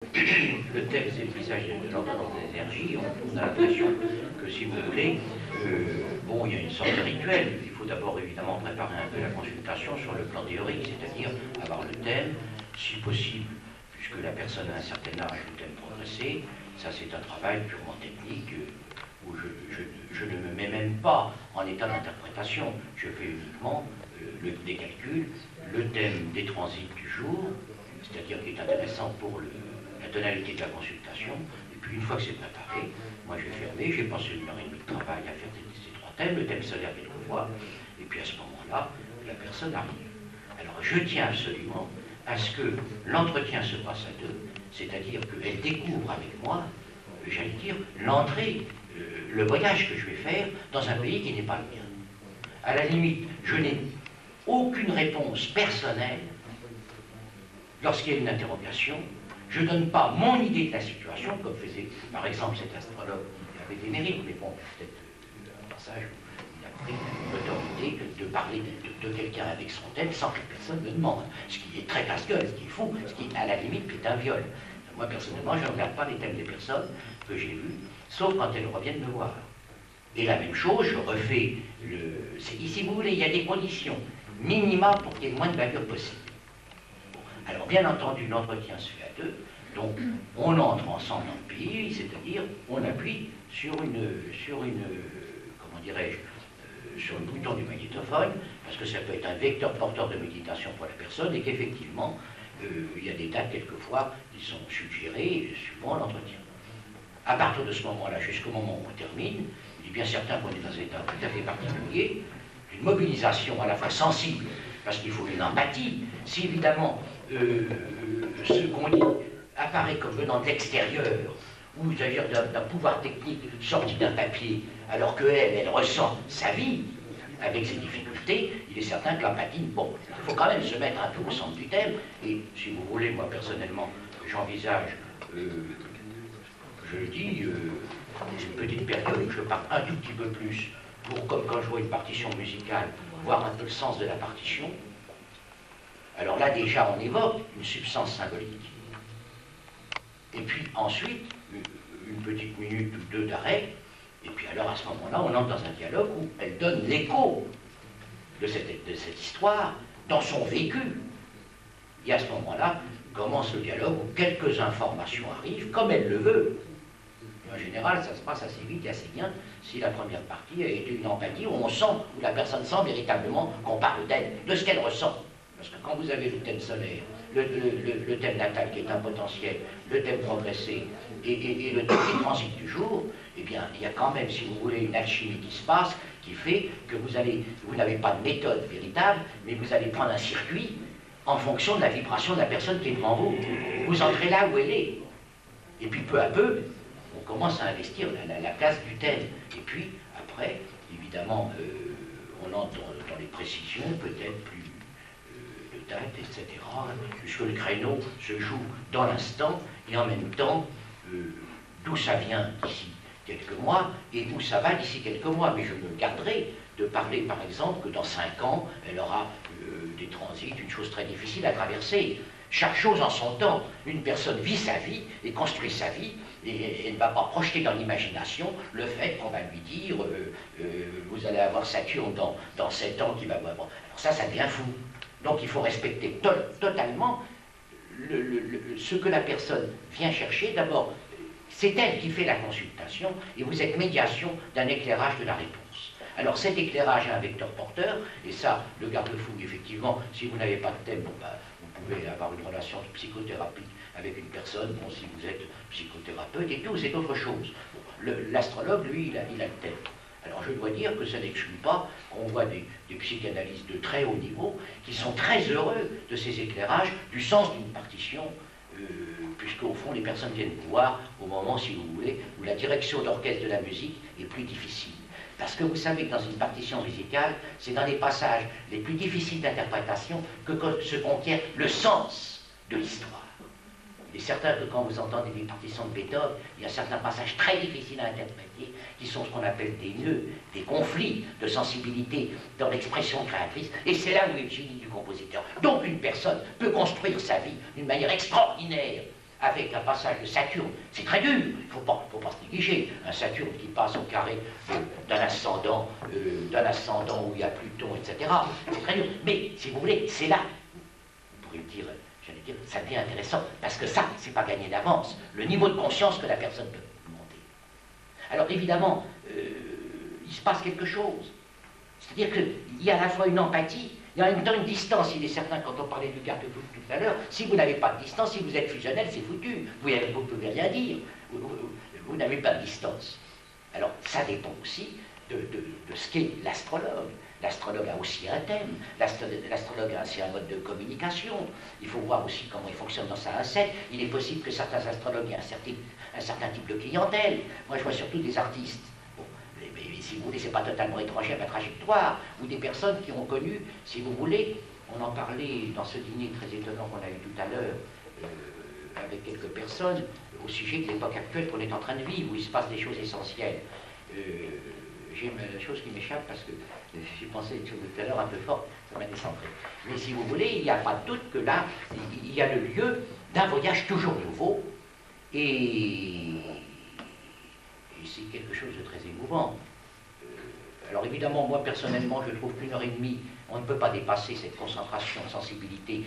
Le thème, c'est le visage de l'ordonnance des énergies. On a l'impression que, si vous voulez, bon, il y a une sorte de rituel. Il faut d'abord, évidemment, préparer un peu la consultation sur le plan théorique, c'est-à-dire avoir le thème, si possible, puisque la personne a un certain âge, le thème progressé. Ça, c'est un travail purement technique où je ne me mets même pas en état d'interprétation. Je fais uniquement des calculs, le thème des transits du jour, c'est-à-dire qui est intéressant pour la tonalité de la consultation, et puis une fois que c'est préparé, moi je vais fermer, j'ai passé 1h30 de travail à faire ces trois thèmes, le thème solaire quelquefois, et puis à ce moment-là, la personne arrive. Alors je tiens absolument à ce que l'entretien se passe à deux, c'est-à-dire qu'elle découvre avec moi, j'allais dire, l'entrée, le voyage que je vais faire dans un pays qui n'est pas le mien. À la limite, je n'ai aucune réponse personnelle lorsqu'il y a une interrogation. Je ne donne pas mon idée de la situation, comme faisait par exemple cet astrologue qui avait des mérites, mais bon, peut-être un passage où il a pris l'autorité de parler de quelqu'un avec son thème sans que personne ne demande, ce qui est très casse-gueule, ce qui est fou, ce qui à la limite est un viol. Moi personnellement, je ne regarde pas les thèmes des personnes que j'ai vues, sauf quand elles reviennent me voir. Et la même chose, je refais si vous voulez, il y a des conditions minima pour qu'il y ait le moins de bavure possible. Alors, bien entendu, l'entretien se fait à deux, donc on entre ensemble dans le pays, c'est-à-dire on appuie sur comment dirais-je, sur le bouton du magnétophone, parce que ça peut être un vecteur porteur de méditation pour la personne, et qu'effectivement, il y a des dates quelquefois qui sont suggérées suivant l'entretien. À partir de ce moment-là, jusqu'au moment où on termine, il est bien certain qu'on est dans un état tout à fait particulier, une mobilisation à la fois sensible, parce qu'il faut une empathie. Si évidemment ce qu'on dit apparaît comme venant de l'extérieur, ou c'est-à-dire d'un pouvoir technique sorti d'un papier, alors qu'elle ressent sa vie avec ses difficultés, il est certain que l'empathie, bon, il faut quand même se mettre un peu au centre du thème, et si vous voulez, moi personnellement, j'envisage, je le dis, une petite période où je parle un tout petit peu plus, pour, comme quand je vois une partition musicale, voir un peu le sens de la partition. Alors là, déjà, on évoque une substance symbolique. Et puis ensuite, une petite minute ou deux d'arrêt, et puis alors à ce moment-là, on entre dans un dialogue où elle donne l'écho de cette histoire dans son vécu. Et à ce moment-là, commence le dialogue où quelques informations arrivent, comme elle le veut. Et en général, ça se passe assez vite et assez bien si la première partie a été une empathie où on sent, où la personne sent véritablement qu'on parle d'elle, de ce qu'elle ressent. Parce que quand vous avez le thème solaire, le thème natal qui est un potentiel, le thème progressé et le thème des transits du jour, eh bien, il y a quand même, si vous voulez, une alchimie qui se passe, qui fait que vous n'avez pas de méthode véritable, mais vous allez prendre un circuit en fonction de la vibration de la personne qui est devant vous. Vous entrez là où elle est. Et puis peu à peu, on commence à investir la place du thème. Et puis, après, évidemment, on entre dans les précisions, peut-être plus date, etc., puisque le créneau se joue dans l'instant, et en même temps, d'où ça vient d'ici quelques mois, et où ça va d'ici quelques mois. Mais je me garderai de parler, par exemple, que dans 5 ans, elle aura des transits, une chose très difficile à traverser. Chaque chose en son temps. Une personne vit sa vie et construit sa vie, et elle ne va pas projeter dans l'imagination le fait qu'on va lui dire vous allez avoir Saturne dans 7 ans qui va avoir... Alors ça devient fou. Donc il faut respecter totalement ce que la personne vient chercher. D'abord, c'est elle qui fait la consultation, et vous êtes médiation d'un éclairage de la réponse. Alors cet éclairage a un vecteur porteur, et ça, le garde-fou, effectivement, si vous n'avez pas de thème, bon, bah, vous pouvez avoir une relation de psychothérapie avec une personne, bon, si vous êtes psychothérapeute et tout, c'est autre chose. Bon, l'astrologue, lui, il a le thème. Alors je dois dire que ça n'exclut pas qu'on voit des psychanalystes de très haut niveau qui sont très heureux de ces éclairages, du sens d'une partition, puisque au fond les personnes viennent vous voir au moment, si vous voulez, où la direction d'orchestre de la musique est plus difficile. Parce que vous savez que dans une partition musicale, c'est dans les passages les plus difficiles d'interprétation que se contient le sens de l'histoire. Il est certain que quand vous entendez des partitions de Beethoven, il y a certains passages très difficiles à interpréter, qui sont ce qu'on appelle des nœuds, des conflits de sensibilité dans l'expression créatrice, et c'est là où est le génie du compositeur. Donc une personne peut construire sa vie d'une manière extraordinaire, avec un passage de Saturne, c'est très dur, il ne faut pas se négliger. Un Saturne qui passe au carré d'un ascendant où il y a Pluton, etc. C'est très dur. Mais, si vous voulez, c'est là, vous pourriez dire, j'allais dire, ça devient intéressant, parce que ça, c'est pas gagné d'avance. Le niveau de conscience que la personne peut monter. Alors, évidemment, il se passe quelque chose. C'est-à-dire qu'il y a à la fois une empathie, il y a en même temps une distance. Il est certain, quand on parlait du garde-fou tout à l'heure, si vous n'avez pas de distance, si vous êtes fusionnel, c'est foutu. Vous ne pouvez rien dire. Vous n'avez pas de distance. Alors, ça dépend aussi de ce qu'est l'astrologue. L'astrologue a aussi un thème. L'astrologue a aussi un mode de communication. Il faut voir aussi comment il fonctionne dans sa recette. Il est possible que certains astrologues aient un certain type de clientèle. Moi, je vois surtout des artistes. Mais si vous voulez, c'est pas totalement étranger à ma trajectoire, ou des personnes qui ont connu, si vous voulez, on en parlait dans ce dîner très étonnant qu'on a eu tout à l'heure, avec quelques personnes, au sujet de l'époque actuelle qu'on est en train de vivre, où il se passe des choses essentielles. J'ai une chose qui m'échappe parce que j'ai pensé à une chose tout à l'heure un peu forte, ça m'a décentré. Mais si vous voulez, il n'y a pas de doute que là, il y a le lieu d'un voyage toujours nouveau, et c'est quelque chose de très émouvant. Alors évidemment, moi personnellement, je trouve qu'une heure et demie, on ne peut pas dépasser cette concentration de sensibilité